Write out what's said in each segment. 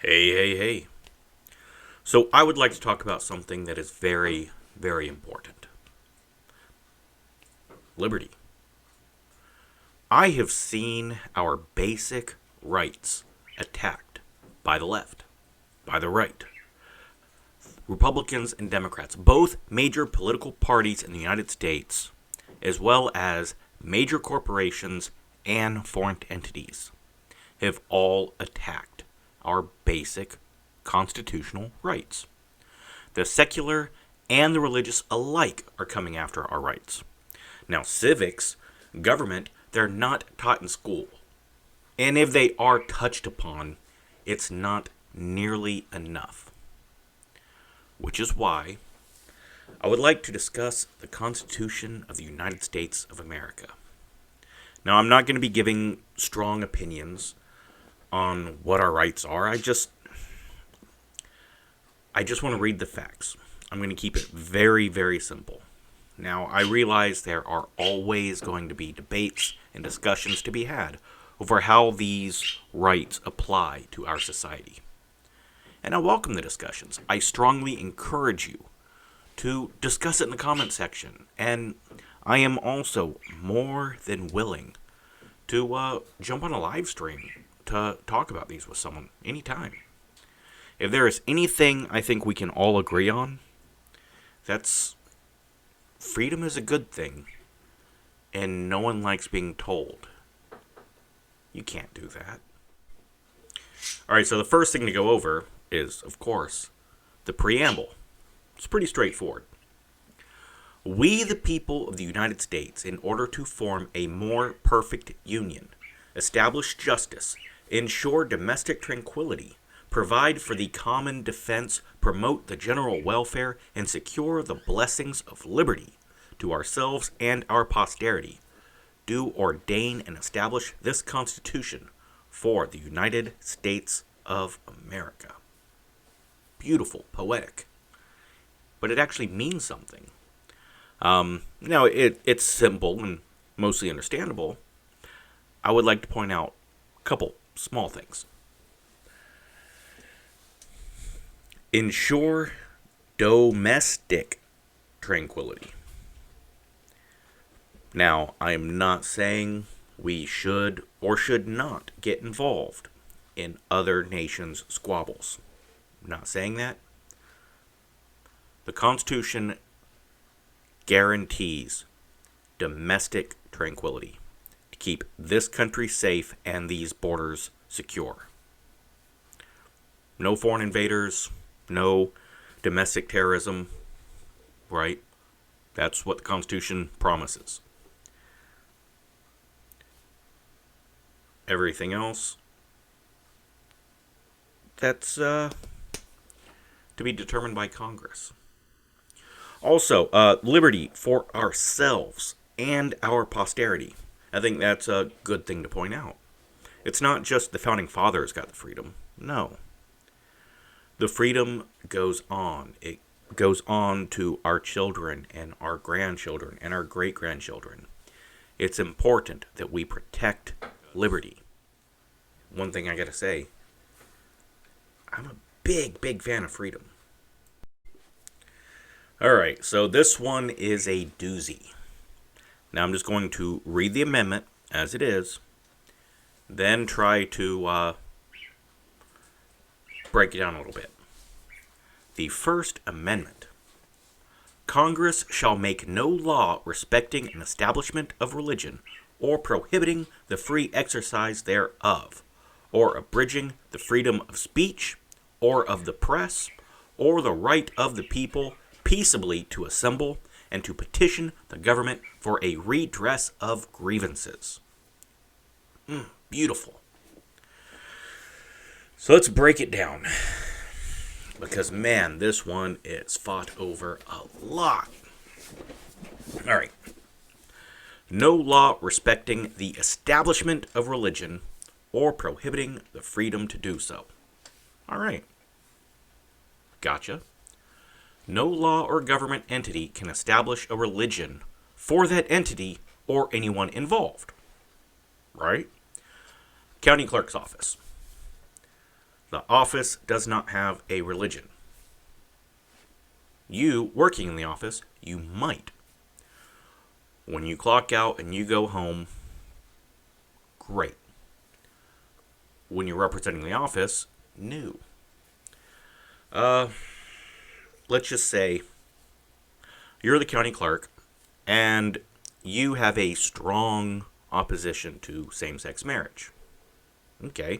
Hey, hey, hey. So, I would like to talk about something that is very, very important: liberty. I have seen our basic rights attacked by the left, by the right, Republicans and Democrats, both major political parties in the United States, as well as major corporations and foreign entities, have all attacked our basic constitutional rights. The secular and the religious alike are coming after our rights. Now, civics, government, they're not taught in school. And if they are touched upon, it's not nearly enough. Which is why I would like to discuss the Constitution of the United States of America. Now, I'm not going to be giving strong opinions on what our rights are. I just want to read the facts. I'm going to keep it very, very simple. Now, I realize there are always going to be debates and discussions to be had over how these rights apply to our society. And I welcome the discussions. I strongly encourage you to discuss it in the comment section. And I am also more than willing to jump on a live stream to talk about these with someone anytime. If there is anything I think we can all agree on, that's freedom is a good thing, and no one likes being told. You can't do that. Alright, so the first thing to go over is, of course, the Preamble. It's pretty straightforward. We, the people of the United States, in order to form a more perfect union, establish justice, ensure domestic tranquility, provide for the common defense, promote the general welfare, and secure the blessings of liberty to ourselves and our posterity, do ordain and establish this Constitution for the United States of America. Beautiful, poetic. But it actually means something. Now, it's simple and mostly understandable. I would like to point out a couple small things. Ensure domestic tranquility. Now, I am not saying we should or should not get involved in other nations' squabbles. I'm not saying that. The Constitution guarantees domestic tranquility to keep this country safe and these borders secure. No foreign invaders, no domestic terrorism, right? That's what the Constitution promises. Everything else, that's to be determined by Congress. Also, liberty for ourselves and our posterity. I think that's a good thing to point out. It's not just the Founding Fathers got the freedom. No. The freedom goes on. It goes on to our children and our grandchildren and our great-grandchildren. It's important that we protect liberty. One thing I gotta say, I'm a big fan of freedom. Alright, so this one is a doozy. Now I'm just going to read the amendment as it is, then try to break it down a little bit. The First Amendment. Congress shall make no law respecting an establishment of religion, or prohibiting the free exercise thereof, or abridging the freedom of speech, or of the press, or the right of the people peaceably to assemble and to petition the government for a redress of grievances. Beautiful. So let's break it down. Because, man, this one is fought over a lot. Alright. No law respecting the establishment of religion or prohibiting the freedom to do so. Alright. Gotcha. No law or government entity can establish a religion for that entity or anyone involved. Right? County Clerk's Office. The office does not have a religion. You, working in the office, you might. When you clock out and you go home, great. When you're representing the office, no. Let's just say you're the county clerk and you have a strong opposition to same-sex marriage. Okay,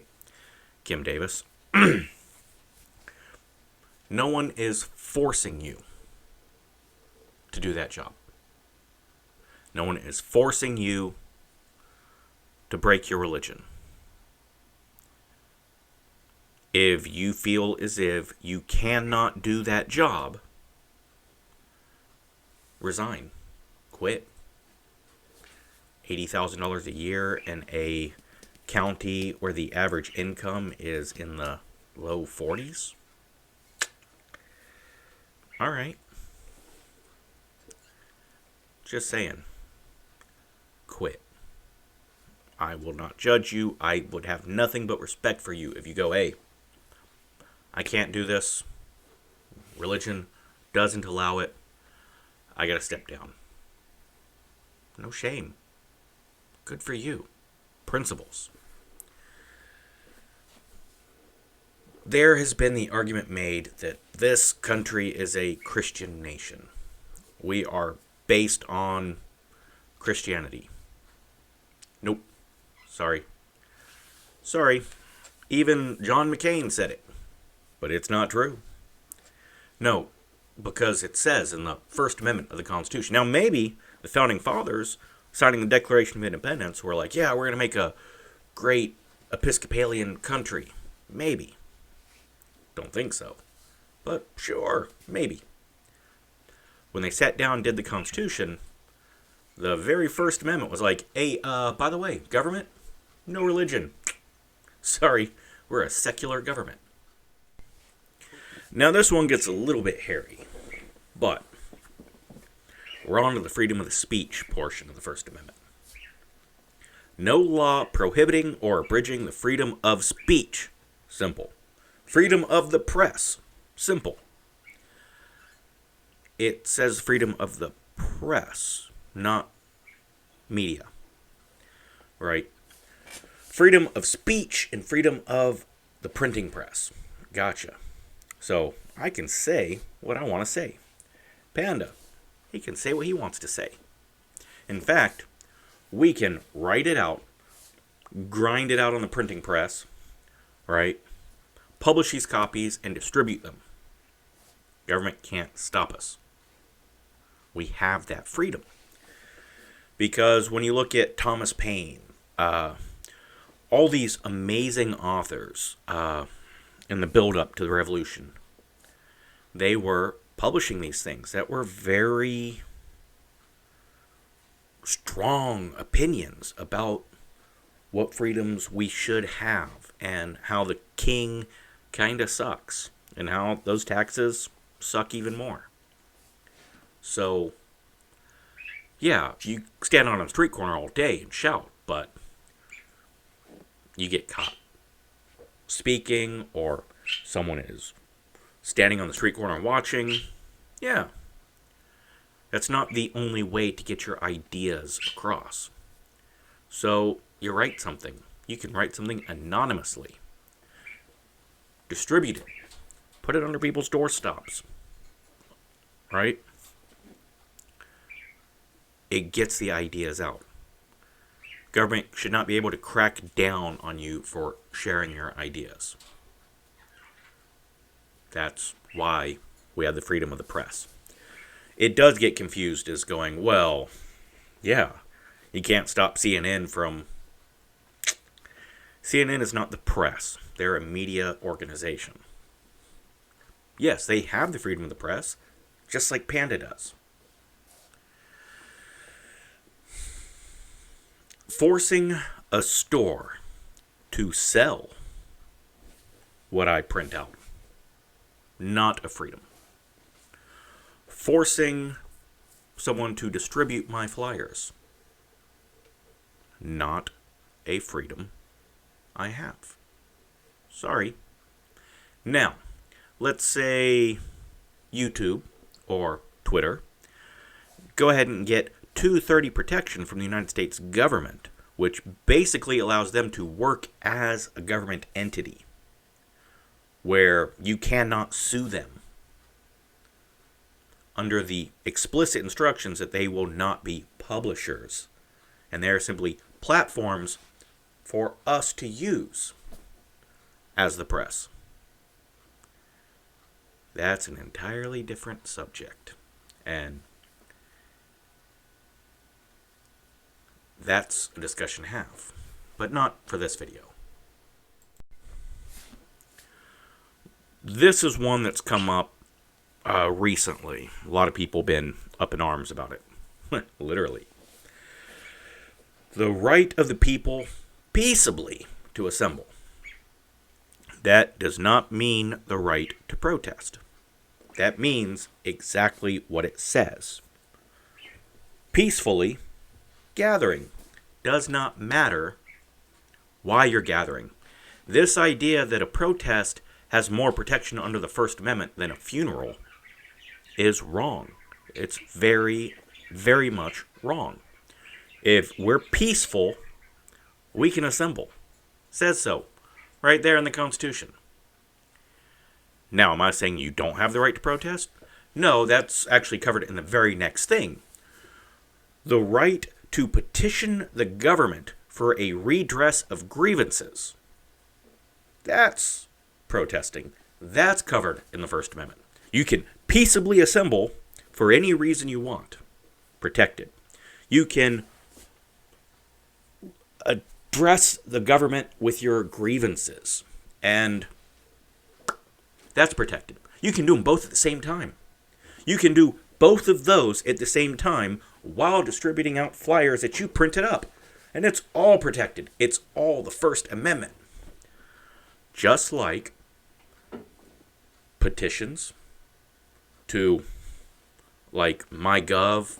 Kim Davis. No one is forcing you to do that job. No one is forcing you to break your religion. If you feel as if you cannot do that job, resign. Quit. $80,000 a year in a county where the average income is in the low 40s? Alright. Just saying. Quit. I will not judge you. I would have nothing but respect for you if you go, hey, I can't do this. Religion doesn't allow it. I gotta step down. No shame. Good for you. Principles. There has been the argument made that this country is a Christian nation. We are based on Christianity. Nope. Sorry. Even John McCain said it. But it's not true. No, because it says in the First Amendment of the Constitution. Now, maybe the Founding Fathers, signing the Declaration of Independence, were like, yeah, we're going to make a great Episcopalian country. Maybe. Don't think so. But sure, maybe. When they sat down and did the Constitution, the very First Amendment was like, hey, by the way, government, no religion. Sorry, we're a secular government. Now this one gets a little bit hairy, but we're on to the freedom of the speech portion of the First Amendment. No law prohibiting or abridging the freedom of speech. Simple. Freedom of the press. Simple. It says freedom of the press, not media. Right? Freedom of speech and freedom of the printing press. Gotcha. So, I can say what I want to say. Panda, he can say what he wants to say. In fact, we can write it out, grind it out on the printing press, right? Publish these copies and distribute them. Government can't stop us. We have that freedom. Because when you look at Thomas Paine, all these amazing authors in the build-up to the Revolution, they were publishing these things that were very strong opinions about what freedoms we should have and how the king kind of sucks and how those taxes suck even more. So, yeah, you stand on a street corner all day and shout, but you get caught speaking or someone is standing on the street corner watching. Yeah. That's not the only way to get your ideas across. So, you write something. You can write something anonymously. Distribute it. Put it under people's doorstops. Right? It gets the ideas out. Government should not be able to crack down on you for sharing your ideas. That's why we have the freedom of the press. It does get confused as going, well, yeah, you can't stop CNN from... CNN is not the press. They're a media organization. Yes, they have the freedom of the press, just like Panda does. Forcing a store to sell what I print out. Not a freedom. Forcing someone to distribute my flyers. Not a freedom I have. Sorry. Now, let's say YouTube or Twitter go ahead and get 230 protection from the United States government, which basically allows them to work as a government entity where you cannot sue them under the explicit instructions that they will not be publishers, and they're simply platforms for us to use as the press. That's an entirely different subject, and that's a discussion to have, but not for this video. This is one that's come up recently. A lot of people been up in arms about it. Literally. The right of the people peaceably to assemble. That does not mean the right to protest. That means exactly what it says. Peacefully gathering. Does not matter why you're gathering. This idea that a protest has more protection under the First Amendment than a funeral is wrong. It's very, very much wrong. If we're peaceful, we can assemble. It says so. Right there in the Constitution. Now, am I saying you don't have the right to protest? No, that's actually covered in the very next thing. The right to petition the government for a redress of grievances. That's protesting. That's covered in the First Amendment. You can peaceably assemble for any reason you want. Protected. You can address the government with your grievances. And that's protected. You can do them both at the same time. You can do both of those at the same time while distributing out flyers that you printed up. And it's all protected. It's all the First Amendment. Just like petitions to, like, MyGov,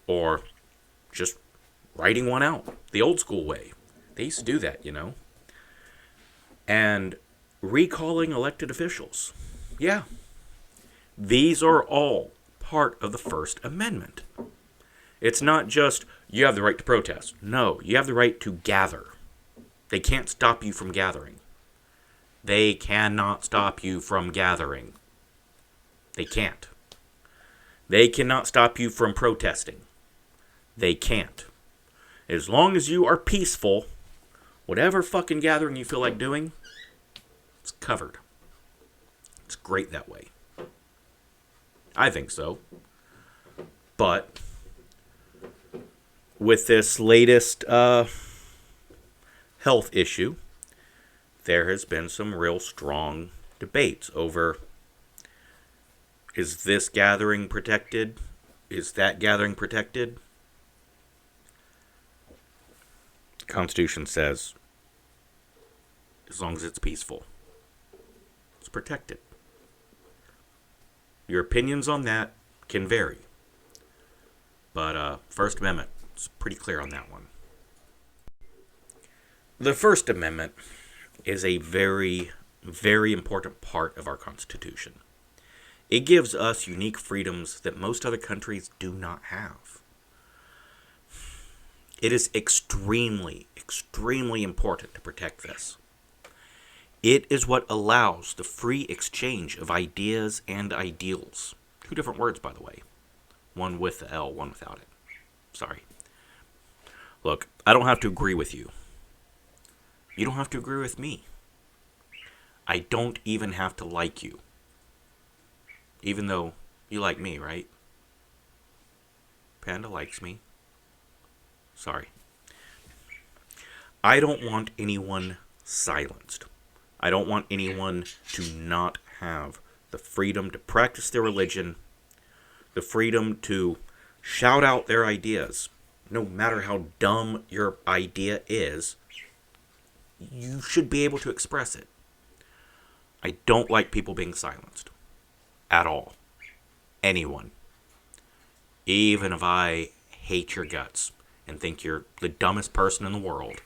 or just writing one out the old school way. They used to do that, you know. And recalling elected officials. Yeah. These are all part of the First Amendment. It's not just, you have the right to protest. No, you have the right to gather. They can't stop you from gathering. They cannot stop you from gathering. They can't. They cannot stop you from protesting. They can't. As long as you are peaceful, whatever fucking gathering you feel like doing, it's covered. It's great that way. I think so. But with this latest health issue, there has been some real strong debates over, is this gathering protected? Is that gathering protected? The Constitution says, as long as it's peaceful, it's protected. Your opinions on that can vary. But First Amendment, it's pretty clear on that one. The First Amendment is a very, very important part of our Constitution. It gives us unique freedoms that most other countries do not have. It is extremely, extremely important to protect this. It is what allows the free exchange of ideas and ideals. Two different words, by the way. One with the L, one without it. Sorry. Look, I don't have to agree with you. You don't have to agree with me. I don't even have to like you. Even though you like me, right? Panda likes me. Sorry. I don't want anyone silenced. I don't want anyone to not have the freedom to practice their religion, the freedom to shout out their ideas. No matter how dumb your idea is, you should be able to express it. I don't like people being silenced. At all. Anyone. Even if I hate your guts and think you're the dumbest person in the world,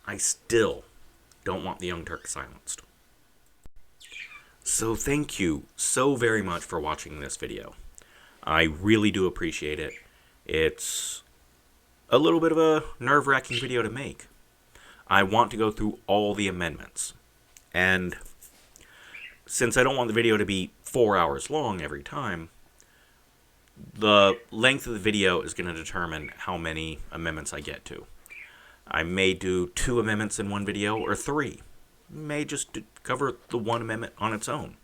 I still don't want the Young Turks silenced. So thank you so very much for watching this video. I really do appreciate it. It's a little bit of a nerve-wracking video to make. I want to go through all the amendments. And since I don't want the video to be 4 hours long every time, the length of the video is going to determine how many amendments I get to. I may do 2 amendments in one video, or 3. May just cover the one amendment on its own.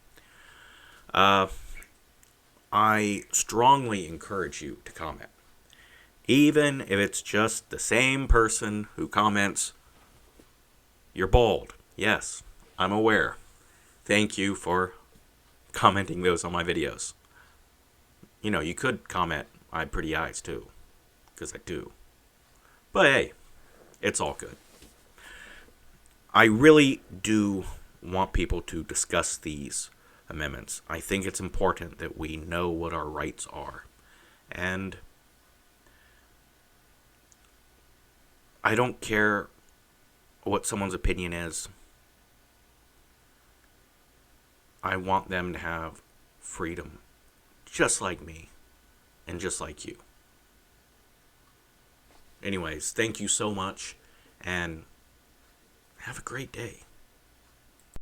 I strongly encourage you to comment. Even if it's just the same person who comments, "You're bald." Yes, I'm aware. Thank you for commenting those on my videos. You know, you could comment, "I have pretty eyes too," because I do. But hey, it's all good. I really do want people to discuss these amendments. I think it's important that we know what our rights are. And I don't care what someone's opinion is. I want them to have freedom, just like me, and just like you. Anyways, thank you so much, and have a great day.